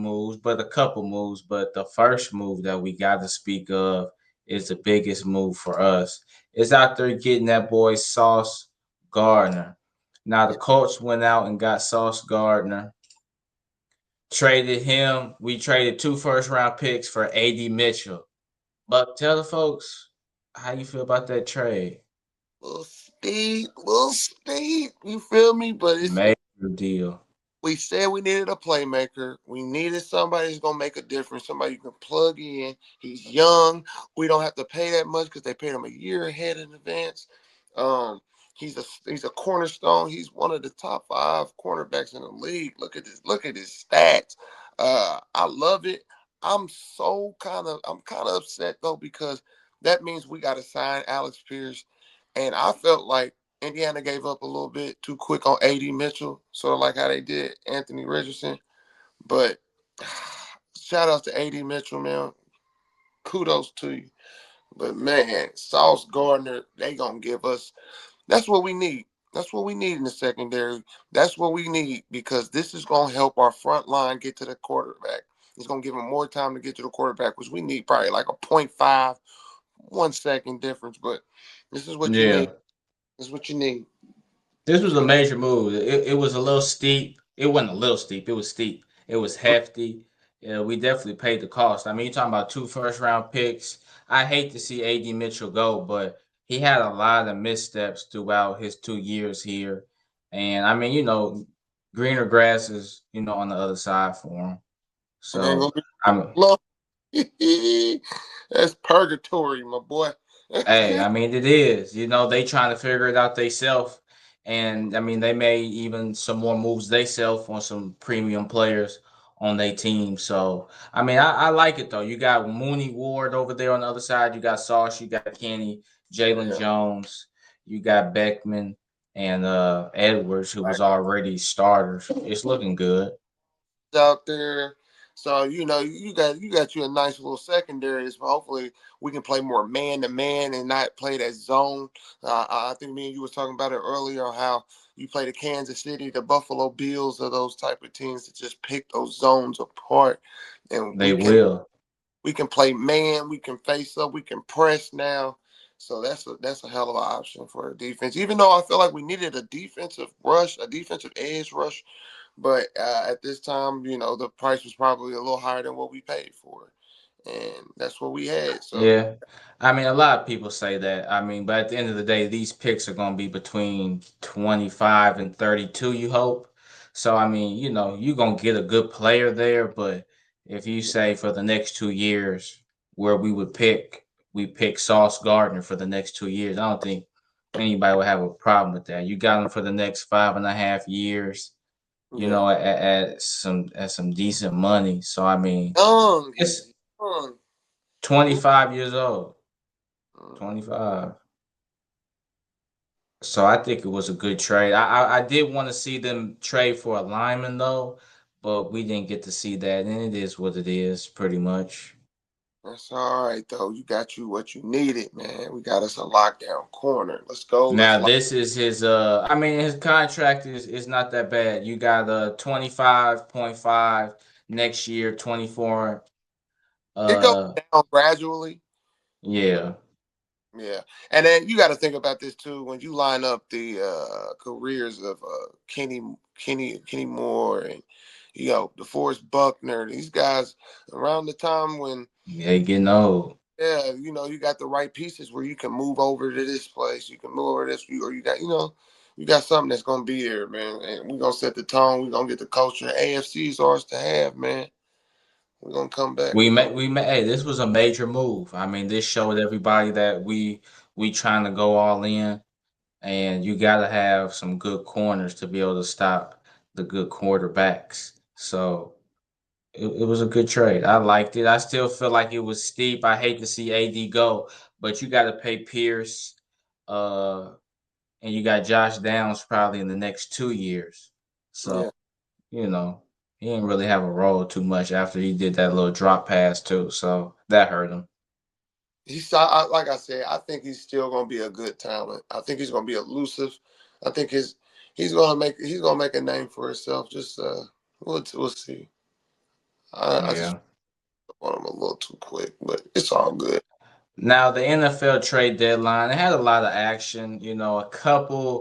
moves, but a couple moves. But the first move that we got to speak of is the biggest move for us. Is out there getting that boy Sauce Gardner. Now the Colts went out and got Sauce Gardner, traded him. We traded 2 first-round picks for AD Mitchell. But tell the folks how you feel about that trade. Little speed. You feel me? But Major deal. we said we needed a playmaker. We needed somebody who's gonna make a difference. Somebody you can plug in. He's young. We don't have to pay that much because they paid him a year ahead in advance. Um, he's a cornerstone. He's one of the top 5 cornerbacks in the league. Look at this. Look at his stats. I love it. I'm kind of upset though because that means we got to sign Alex Pierce, and I felt like Indiana gave up a little bit too quick on AD Mitchell, sort of like how they did Anthony Richardson. But shout out to AD Mitchell, man. Kudos to you. But man, Sauce Gardner, they gonna give us. That's what we need. That's what we need in the secondary. That's what we need because this is gonna help our front line get to the quarterback. It's gonna give them more time to get to the quarterback, which we need probably like a .5, 1 second difference. But this is what you need. Yeah. This is what you need. This was a major move. It was a little steep. It wasn't a little steep. It was steep. It was hefty. Yeah, we definitely paid the cost. I mean, you're talking about 2 first-round picks. I hate to see AD Mitchell go, but he had a lot of missteps throughout his 2 years here. And I mean, greener grass is, on the other side for him. It ain't So gonna be I'm long. That's purgatory, my boy. Hey, I mean, it is. They trying to figure it out themselves. And I mean, they made even some more moves themselves on some premium players on their team. So I mean, I like it though. You got Mooney Ward over there on the other side. You got Sauce, you got Kenny, Jalen Yeah, Jones, you got Beckman and Edwards, who right was already starters. It's looking good. out there. So you got you a nice little secondary. So hopefully we can play more man to man and not play that zone. I think me and you was talking about it earlier on how you play the Kansas City, the Buffalo Bills, or those type of teams that just pick those zones apart. And They we can will. we can play man, we can face up, we can press now. So that's a hell of an option for a defense. Even though I feel like we needed a defensive rush, a defensive edge rush, but at this time, the price was probably a little higher than what we paid for, and that's what we had. So Yeah. I mean, a lot of people say that. I mean, but at the end of the day, these picks are going to be between 25 and 32, you hope. So, I mean, you're going to get a good player there. But if you say for the next 2 years, where we pick Sauce Gardner for the next 2 years, I don't think anybody would have a problem with that. You got him for the next 5.5 years, yeah, at some decent money. So, I mean, young, it's he's young. Who- 25 years old. Mhm. 25. So I think it was a good trade. I did want to see them trade for a lineman though, but we didn't get to see that, and it is what it is, pretty much. That's all right though. You got you what you needed, man. We got us a lockdown corner. Let's go. Let's Now lock. this is his I mean his contract is not that bad. You got 25.5 next year, 24 It goes uh down gradually. yeah. Yeah, and then you got to think about this too when you line up the careers of Kenny Moore and DeForest Buckner. These guys around the time when They getting old. you got the right pieces where you can move over to this place, you can move over to this, or you got something that's gonna be there, man. And we're gonna set the tone. We're gonna get the culture. AFC is ours to have, man. We're gonna come back. Hey, this was a major move. I mean, this showed everybody that we trying to go all in. And you got to have some good corners to be able to stop the good quarterbacks. So it was a good trade. I liked it. I still feel like it was steep. I hate to see AD go, but you got to pay Pierce, uh, and you got Josh Downs probably in the next 2 years. So Yeah. you know he didn't really have a role too much after he did that little drop pass too. So that hurt him. Like I said, I think he's still going to be a good talent. I think he's going to be elusive. I think he's going to make a name for himself. Just we'll see. I just Yeah. want him a little too quick, but it's all good. Now the NFL trade deadline, it had a lot of action. You know, a couple